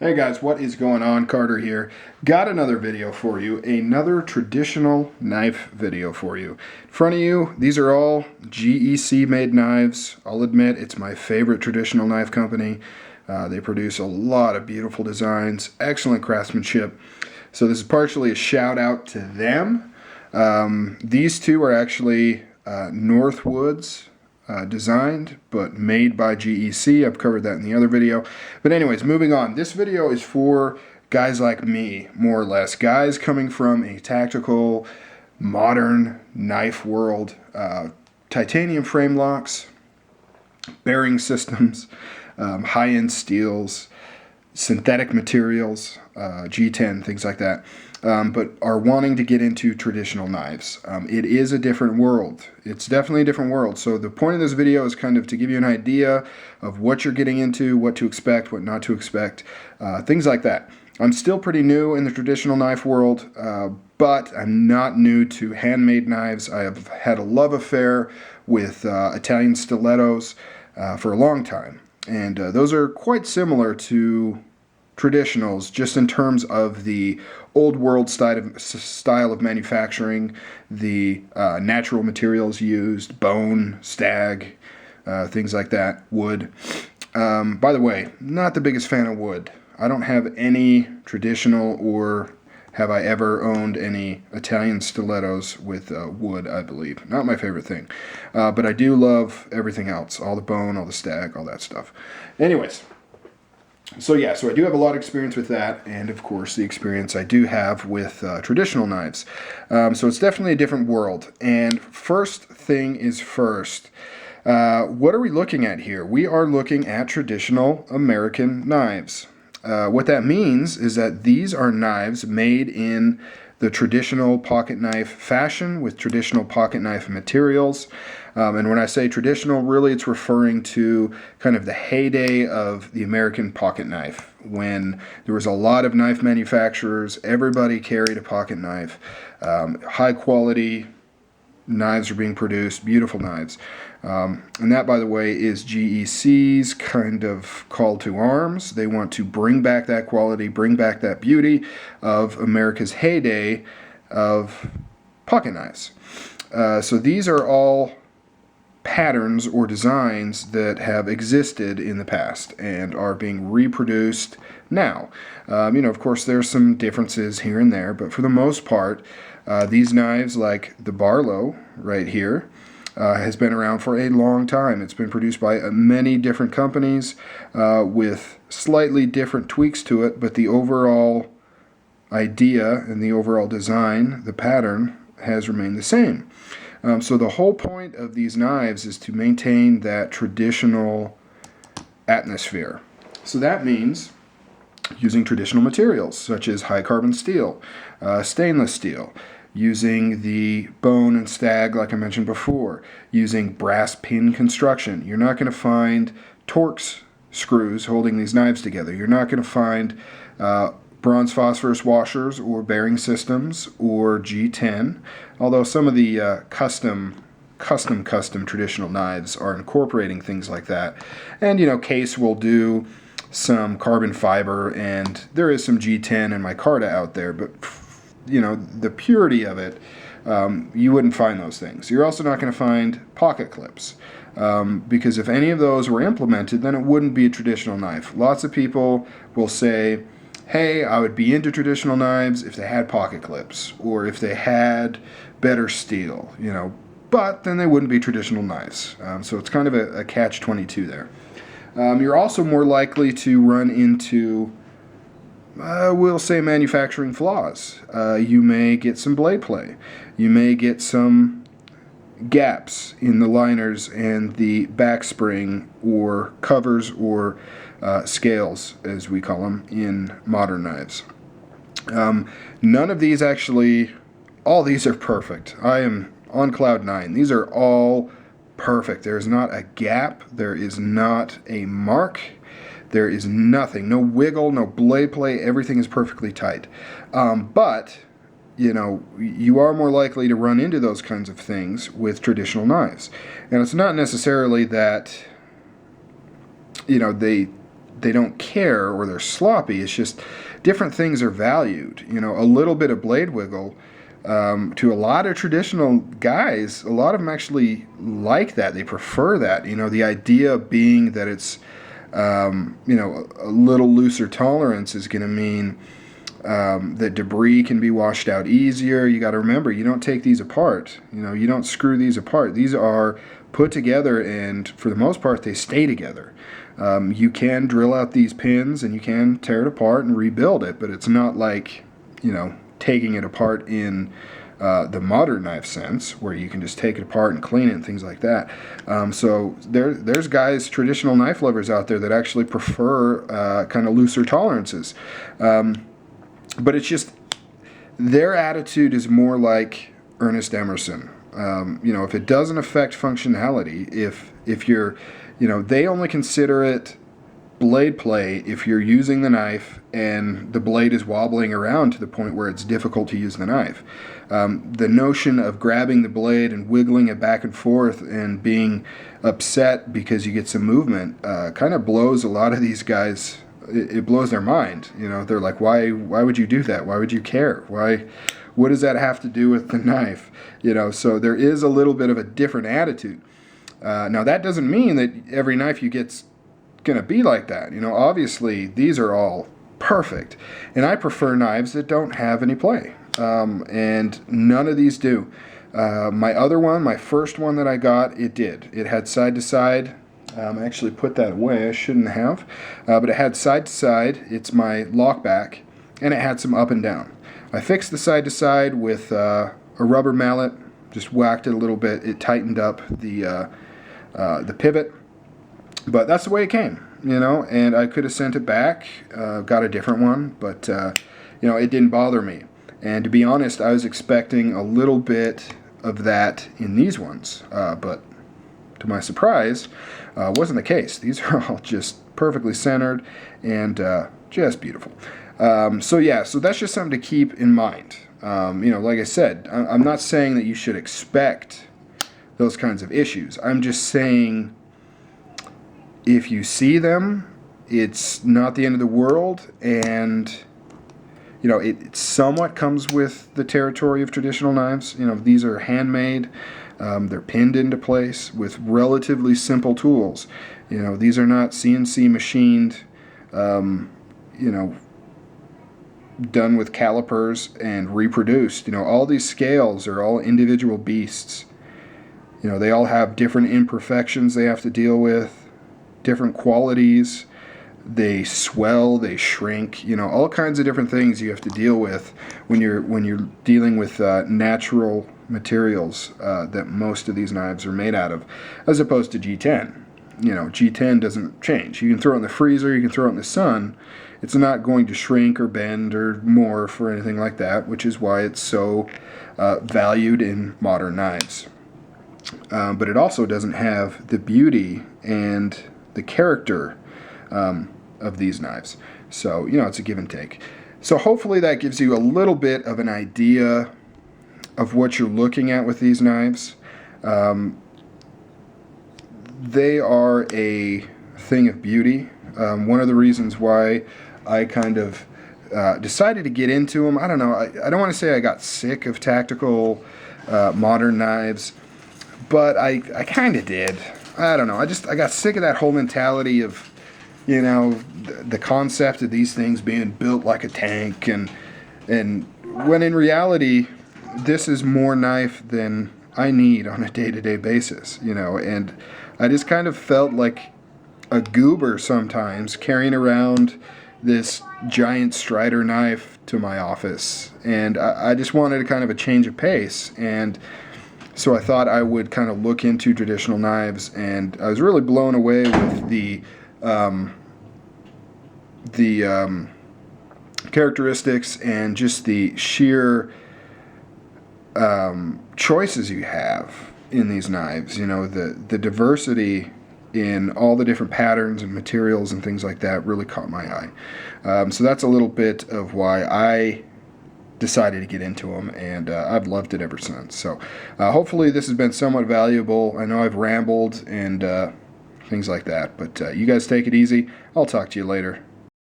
Hey guys, what is going on? Carter here. Got another video for you, another traditional knife video for you. In front of you, these are all GEC made knives. I'll admit it's my favorite traditional knife company. They produce a lot of beautiful designs, excellent craftsmanship. So this is partially a shout out to them. These two are actually Northwoods designed but made by GEC. I've covered that in the other video. But anyways, moving on. This video is for guys like me, more or less. Guys coming from a tactical, modern knife world. Titanium frame locks, bearing systems, high-end steels, synthetic materials, G10, things like that. But are wanting to get into traditional knives. It is a different world. It's definitely a different world. So the point of this video is kind of to give you an idea of what you're getting into, what to expect, what not to expect, things like that. I'm still pretty new in the traditional knife world, but I'm not new to handmade knives. I have had a love affair with Italian stilettos for a long time. And those are quite similar to traditionals, just in terms of the old world style of manufacturing, the natural materials used, bone, stag, things like that, wood. By the way, not the biggest fan of wood. I don't have any traditional or have I ever owned any Italian stilettos with wood, I believe. Not my favorite thing. But I do love everything else, all the bone, all the stag, all that stuff. Anyways. So I do have a lot of experience with that, and of course the experience I do have with traditional knives. So it's definitely a different world. And first thing is first, what are we looking at here? We are looking at traditional American knives. What that means is that these are knives made in the traditional pocket knife fashion with traditional pocket knife materials. And when I say traditional, really it's referring to kind of the heyday of the American pocket knife, when there was a lot of knife manufacturers, everybody carried a pocket knife, high quality knives are being produced, beautiful knives. And that, by the way, is GEC's kind of call to arms. They want to bring back that quality, bring back that beauty of America's heyday of pocket knives. So these are all patterns or designs that have existed in the past and are being reproduced now. Of course, there's some differences here and there, but for the most part, these knives, like the Barlow right here, has been around for a long time. It's been produced by many different companies with slightly different tweaks to it, but the overall idea and the overall design, the pattern, has remained the same. So the whole point of these knives is to maintain that traditional atmosphere. So that means using traditional materials such as high carbon steel, stainless steel, using the bone and stag like I mentioned before, using brass pin construction. You're not going to find Torx screws holding these knives together. You're not going to find bronze phosphorus washers or bearing systems or G10, although some of the custom traditional knives are incorporating things like that. And Case will do some carbon fiber, and there is some G10 and micarta out there, but the purity of it, you wouldn't find those things. You're also not going to find pocket clips, because if any of those were implemented, then it wouldn't be a traditional knife. Lots of people will say, hey, I would be into traditional knives if they had pocket clips or if they had better steel, but then they wouldn't be traditional knives. So it's kind of a catch-22 there. You're also more likely to run into, we'll say, manufacturing flaws. You may get some blade play. You may get some gaps in the liners and the back spring or covers or scales, as we call them, in modern knives. None of these actually, all these are perfect. I am on cloud 9. These are all perfect. There is not a gap. There is not a mark. There is nothing. No wiggle, no blade play. Everything is perfectly tight. But you are more likely to run into those kinds of things with traditional knives. And it's not necessarily that, they they don't care or they're sloppy. It's just different things are valued. You know, a little bit of blade wiggle, to a lot of traditional guys, a lot of them actually like that. They prefer that. You know, the idea being that it's, you know, a little looser tolerance is going to mean that debris can be washed out easier. You got to remember, you don't take these apart. You know, you don't screw these apart. These are put together, and for the most part, they stay together. You can drill out these pins and you can tear it apart and rebuild it, but it's not like, you know, taking it apart in the modern knife sense, where you can just take it apart and clean it and things like that. So there's guys, traditional knife lovers out there that actually prefer kind of looser tolerances. But it's just, their attitude is more like Ernest Emerson. You know, if it doesn't affect functionality, if you're, you know, they only consider it blade play if you're using the knife and the blade is wobbling around to the point where it's difficult to use the knife. The notion of grabbing the blade and wiggling it back and forth and being upset because you get some movement kind of blows a lot of these guys. It blows their mind. You know, they're like, why would you do that? Why would you care? What does that have to do with the knife? You know, so there is a little bit of a different attitude. Now that doesn't mean that every knife you get's going to be like that. You know, obviously these are all perfect, and I prefer knives that don't have any play, and none of these do. My other one, my first one that I got, it did. It had side to side. I actually put that away. I shouldn't have, but it had side to side. It's my lockback, and it had some up and down. I fixed the side to side with a rubber mallet. Just whacked it a little bit. It tightened up the pivot, but that's the way it came. You know, and I could have sent it back, got a different one, but you know, it didn't bother me. And to be honest, I was expecting a little bit of that in these ones, but to my surprise, wasn't the case. These are all just perfectly centered and just beautiful. So yeah, so that's just something to keep in mind. You know, like I said, I'm not saying that you should expect those kinds of issues. I'm just saying, if you see them, it's not the end of the world, and you know, it somewhat comes with the territory of traditional knives. You know, these are handmade. They're pinned into place with relatively simple tools. You know, these are not CNC machined, you know, done with calipers and reproduced. You know, all these scales are all individual beasts. You know, they all have different imperfections they have to deal with, different qualities. They swell, they shrink, you know, all kinds of different things you have to deal with when you're dealing with natural materials that most of these knives are made out of, as opposed to G10. You know, G10 doesn't change. You can throw it in the freezer, you can throw it in the sun. It's not going to shrink or bend or morph or anything like that, which is why it's so valued in modern knives. But it also doesn't have the beauty and the character of these knives. So, you know, it's a give and take. So hopefully that gives you a little bit of an idea of what you're looking at with these knives. They are a thing of beauty. One of the reasons why I kind of decided to get into them, I don't know, I don't want to say I got sick of tactical modern knives, but I kind of did. I don't know, I got sick of that whole mentality of, you know, the concept of these things being built like a tank, and when in reality, this is more knife than I need on a day-to-day basis, you know, and I just kind of felt like a goober sometimes carrying around this giant Strider knife to my office, and I just wanted a kind of a change of pace, and so I thought I would kind of look into traditional knives, and I was really blown away with the characteristics and just the sheer choices you have in these knives. You know, the diversity in all the different patterns and materials and things like that really caught my eye. So that's a little bit of why I decided to get into them, and I've loved it ever since. So hopefully this has been somewhat valuable. I know I've rambled and kind things like that. But you guys take it easy. I'll talk to you later.